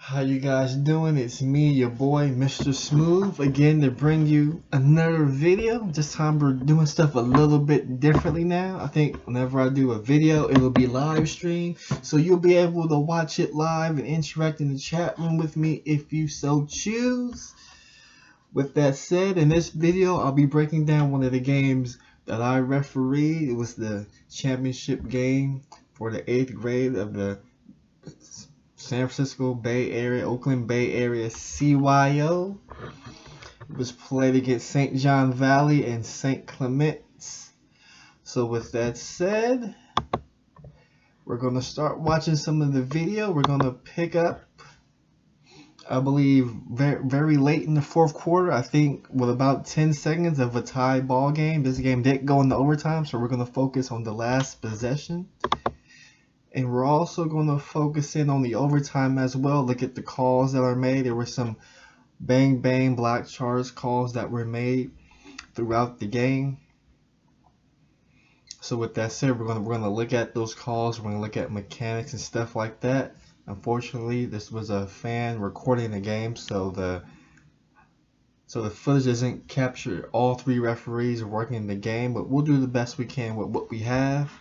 How you guys doing? It's me, your boy, Mr. Smooth, again to bring you another video. This time we're doing stuff a little bit differently now. I think whenever I do a video, it'll be live stream, so you'll be able to watch it live and interact in the chat room with me if you so choose. With that said, in this video, I'll be breaking down one of the games that I refereed. It was the championship game for the 8th grade of the San Francisco Bay Area, Oakland Bay Area CYO. It was played against St. John Valley and St. Clement's. So with that said, we're going to start watching some of the video. We're going to pick up, I believe, very late in the 4th quarter. I think with about 10 seconds of a tie ball game. This game didn't go into overtime, so we're going to focus on the last possession. And we're also going to focus in on the overtime as well. Look at the calls that are made. There were some bang bang black charge calls that were made throughout the game. So with that said, we're going to look at those calls. We're going to look at mechanics and stuff like that. Unfortunately, this was a fan recording the game, so the footage doesn't capture all 3 referees working the game, but we'll do the best we can with what we have.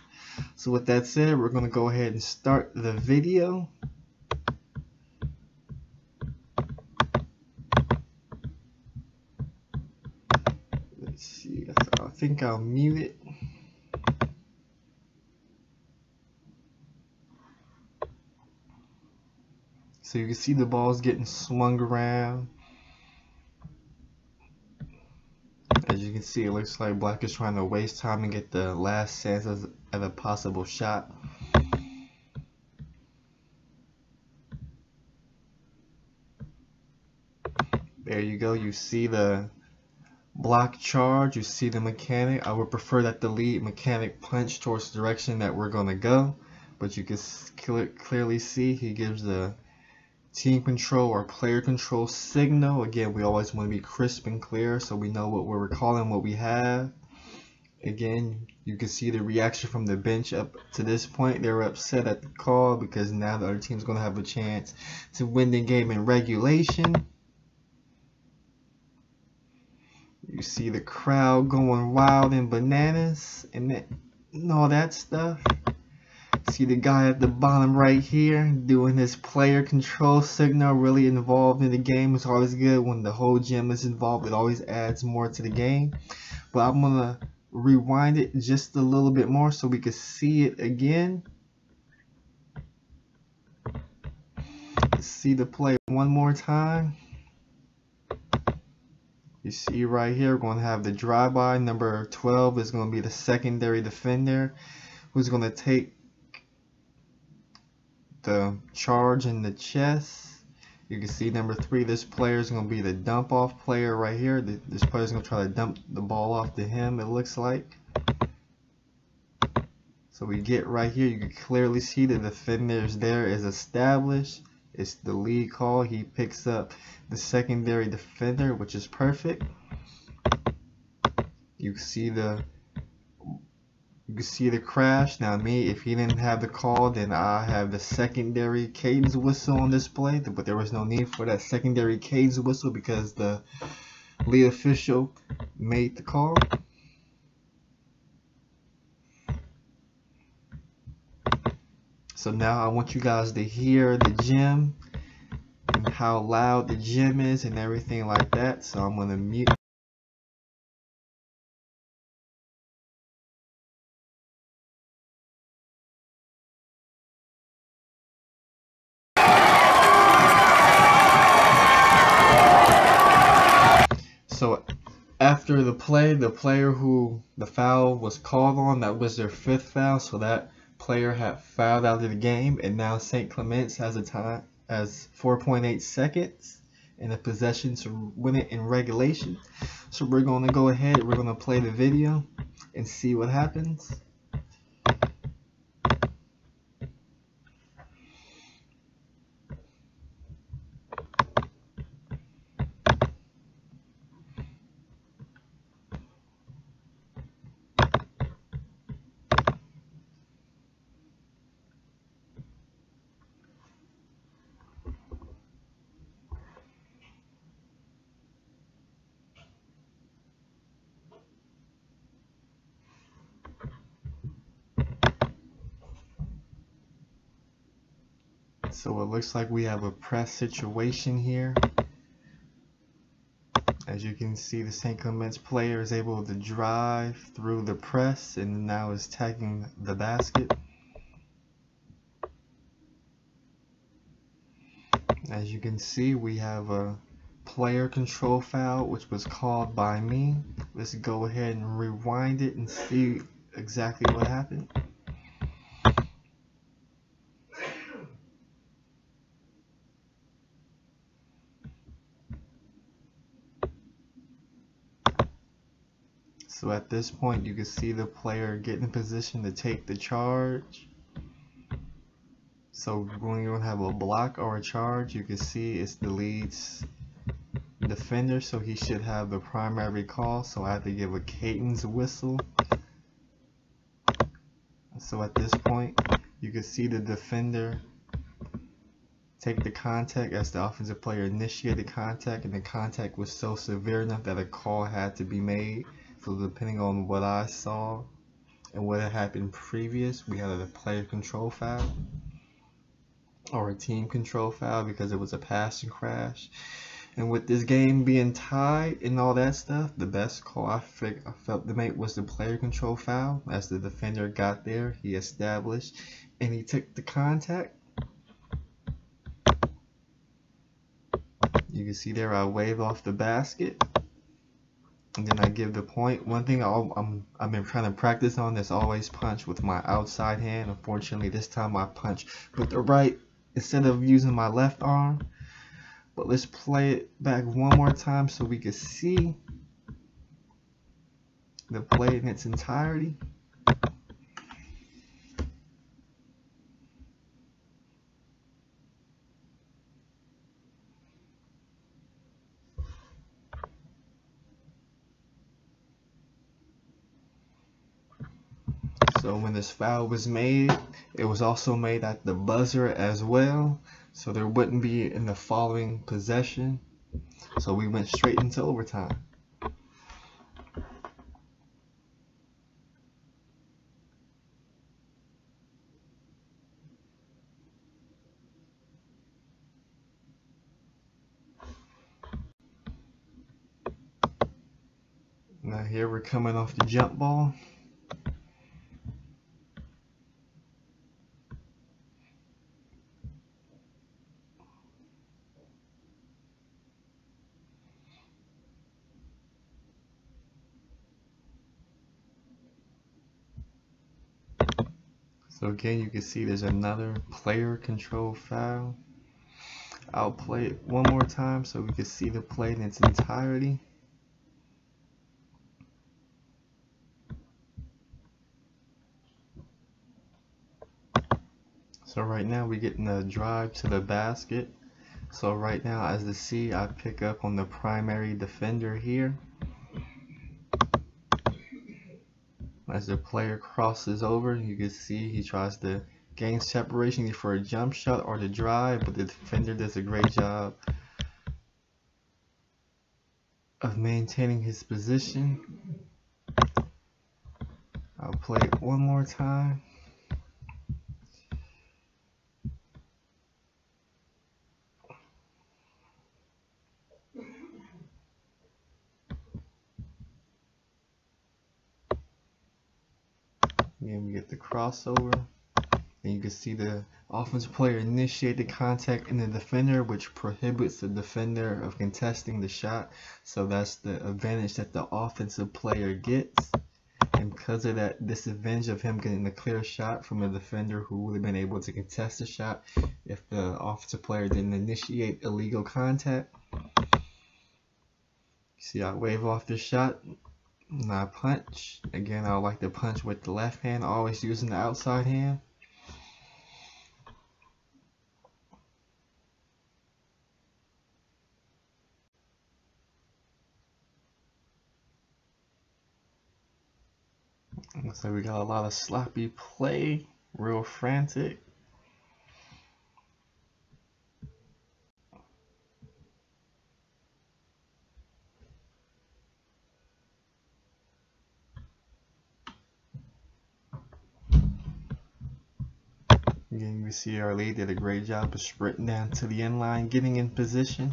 So with that said, we're going to go ahead and start the video. Let's see, I think I'll mute it. So you can see the ball's getting swung around. As you can see, it looks like Black is trying to waste time and get the last chance at a possible shot. There you go. You see the block charge. You see the mechanic. I would prefer that the lead mechanic punch towards the direction that we're going to go. But you can clearly see he gives the team control or player control signal. Again, we always want to be crisp and clear so we know what we're recalling, what we have. Again, you can see the reaction from the bench up to this point. They were upset at the call because now the other team's going to have a chance to win the game in regulation. You see the crowd going wild and bananas and all that stuff. See the guy at the bottom right here doing his player control signal, really involved in the game. It's always good when the whole gym is involved. It always adds more to the game. But I'm going to rewind it just a little bit more so we can see it again. Let's see the play one more time. You see right here, we're going to have the drive-by. Number 12 is going to be the secondary defender who's going to take the charge in the chest. You can see number 3, this player is going to be the dump off player right here. This player is going to try to dump the ball off to him, it looks like. So we get right here, you can clearly see the defenders there is established. It's the lead call. He picks up the secondary defender, which is perfect. You can see the crash. Now me, if he didn't have the call, then I have the secondary cadence whistle on display, but there was no need for that secondary cadence whistle because the lead official made the call. So now I want you guys to hear the gym and how loud the gym is and everything like that. So I'm going to mute. So after the play, the player who the foul was called on, that was their 5th foul, so that player had fouled out of the game, and now St. Clement's has a time as 4.8 seconds in a possession to win it in regulation. So we're going to go ahead, we're going to play the video and see what happens. So it looks like we have a press situation here. As you can see, the St. Clement's player is able to drive through the press and now is tagging the basket. As you can see, we have a player control foul which was called by me. Let's go ahead and rewind it and see exactly what happened. So at this point, you can see the player get in position to take the charge. So when you don't have a block or a charge, you can see it's the lead's defender, so he should have the primary call. So I have to give a cadence whistle. So at this point, you can see the defender take the contact as the offensive player initiated contact, and the contact was so severe enough that a call had to be made. So depending on what I saw and what had happened previous, we had a player control foul or a team control foul because it was a passing crash. And with this game being tied and all that stuff, the best call I felt to make was the player control foul. As the defender got there, he established and he took the contact. You can see there I wave off the basket. And then I give the point. One thing I've been trying to practice on is always punch with my outside hand. Unfortunately, this time I punch with the right instead of using my left arm. But let's play it back one more time so we can see the play in its entirety. So when this foul was made, it was also made at the buzzer as well. So there wouldn't be in the following possession. So we went straight into overtime. Now here we're coming off the jump ball. So again, you can see there's another player control foul. I'll play it one more time so we can see the play in its entirety. So right now we're getting a drive to the basket. So right now, as the C, I pick up on the primary defender here. As the player crosses over, you can see he tries to gain separation for a jump shot or the drive, but the defender does a great job of maintaining his position. I'll play it one more time. Again, we get the crossover, and you can see the offensive player initiate the contact in the defender, which prohibits the defender of contesting the shot. So that's the advantage that the offensive player gets. And because of that disadvantage of him getting the clear shot from a defender who would have been able to contest the shot if the offensive player didn't initiate illegal contact. See, I wave off the shot and I punch. Again, I like to punch with the left hand, always using the outside hand. Looks like we got a lot of sloppy play, real frantic. Again, we see our lead did a great job of sprinting down to the end line, getting in position.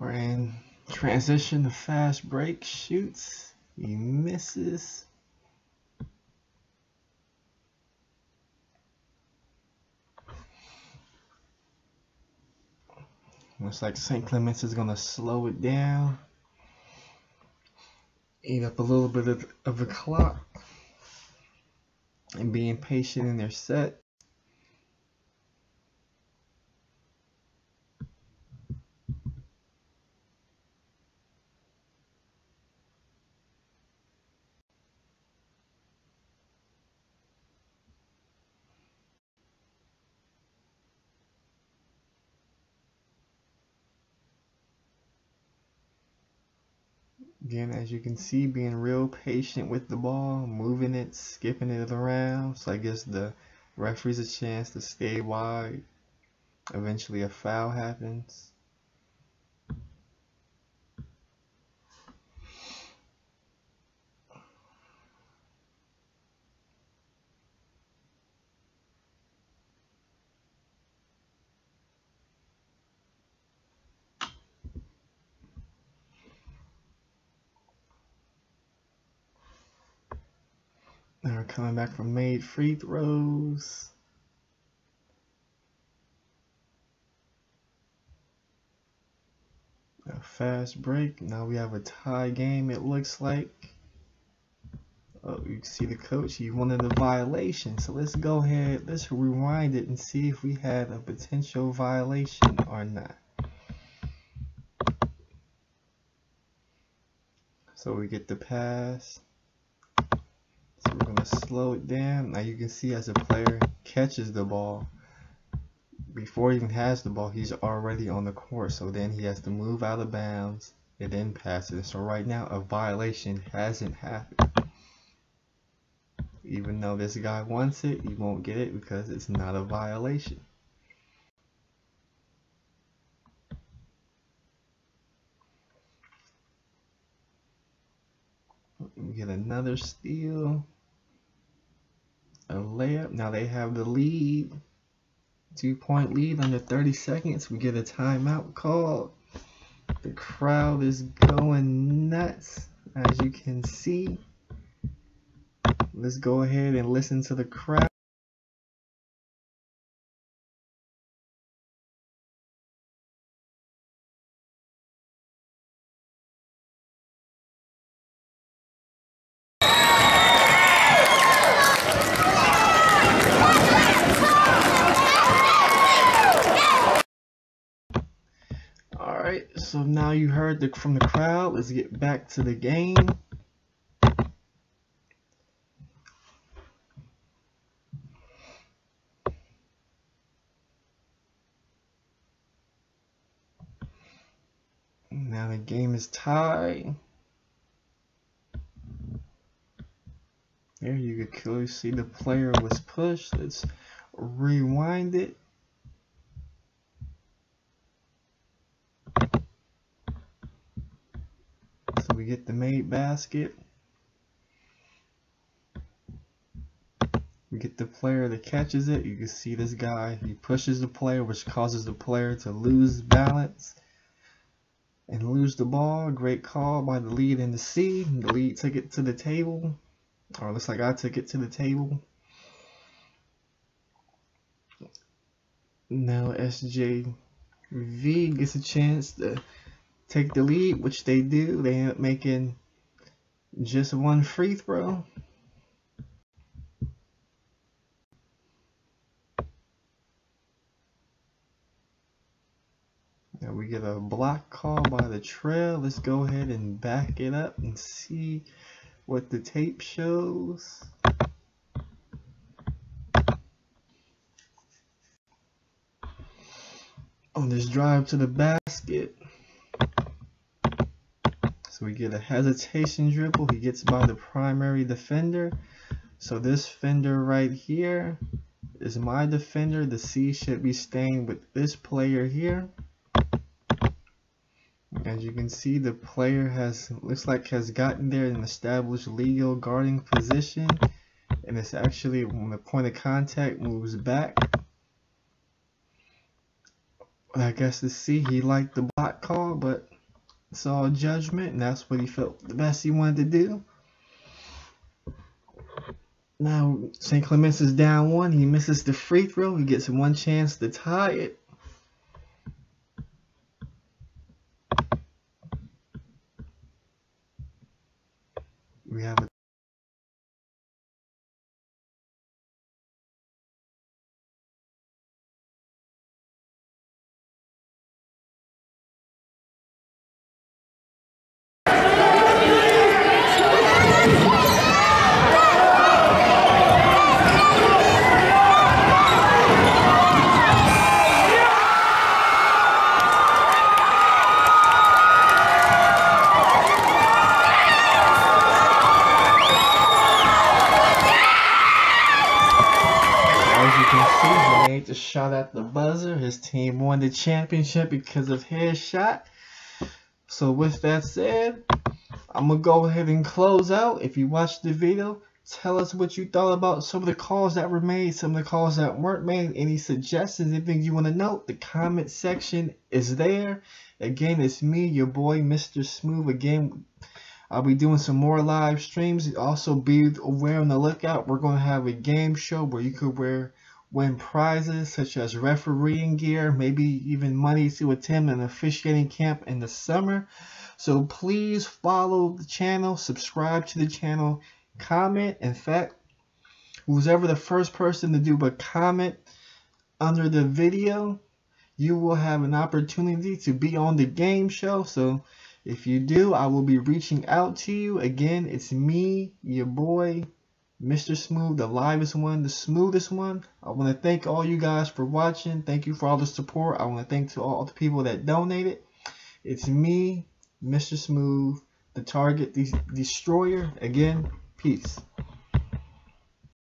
We're in transition to fast break, shoots, he misses. Looks like St. Clements is gonna slow it down, eat up a little bit of the clock, and being patient in their set. Again, as you can see, being real patient with the ball, moving it, skipping it around. So I guess the referee's a chance to stay wide. Eventually a foul happens. Now we're coming back from made free throws. A fast break. Now we have a tie game, it looks like. Oh, you can see the coach, he wanted a violation. So let's go ahead, let's rewind it and see if we had a potential violation or not. So we get the pass. So we're going to slow it down. Now you can see as a player catches the ball, before he even has the ball, he's already on the court. So then he has to move out of bounds and then pass it. So right now a violation hasn't happened. Even though this guy wants it, he won't get it because it's not a violation. We get another steal. A layup. Now they have the lead. 2-point lead under 30 seconds. We get a timeout called. The crowd is going nuts, as you can see. Let's go ahead and listen to the crowd. Alright, so now you heard from the crowd. Let's get back to the game. Now the game is tied. There you can clearly see the player was pushed. Let's rewind it. So we get the made basket. We get the player that catches it. You can see this guy, he pushes the player, which causes the player to lose balance and lose the ball. Great call by the lead in the C. The lead took it to the table, or looks like I took it to the table. Now SJV gets a chance to take the lead, which they do. They end up making just one free throw. Now we get a block call by the trail. Let's go ahead and back it up and see what the tape shows. On this drive to the basket, so we get a hesitation dribble. He gets by the primary defender. So this fender right here is my defender. The C should be staying with this player here. As you can see, the player looks like has gotten there in an established legal guarding position, and it's actually when the point of contact moves back. I guess to see he liked the block call, but it's all judgment, and that's what he felt the best he wanted to do. Now St. Clements is down one. He misses the free throw. He gets one chance to tie it. We have a a shot at the buzzer. His team won the championship because of his shot. So with that said, I'm gonna go ahead and close out. If you watched the video, tell us what you thought about some of the calls that were made, some of the calls that weren't made, any suggestions, anything you want to note. The comment section is there. Again, it's me, your boy, Mr. Smooth. Again, I'll be doing some more live streams. Also be aware on the lookout. We're going to have a game show where you could win prizes such as refereeing gear, maybe even money to attend an officiating camp in the summer. So please follow the channel, subscribe to the channel, comment. In fact, who's ever the first person to do a comment under the video, you will have an opportunity to be on the game show. So if you do, I will be reaching out to you. Again, it's me, your boy, Mr. Smooth, the livest one, the smoothest one. I want to thank all you guys for watching. Thank you for all the support. I want to thank to all the people that donated. It's me, Mr. Smooth, the Target Destroyer. Again, peace.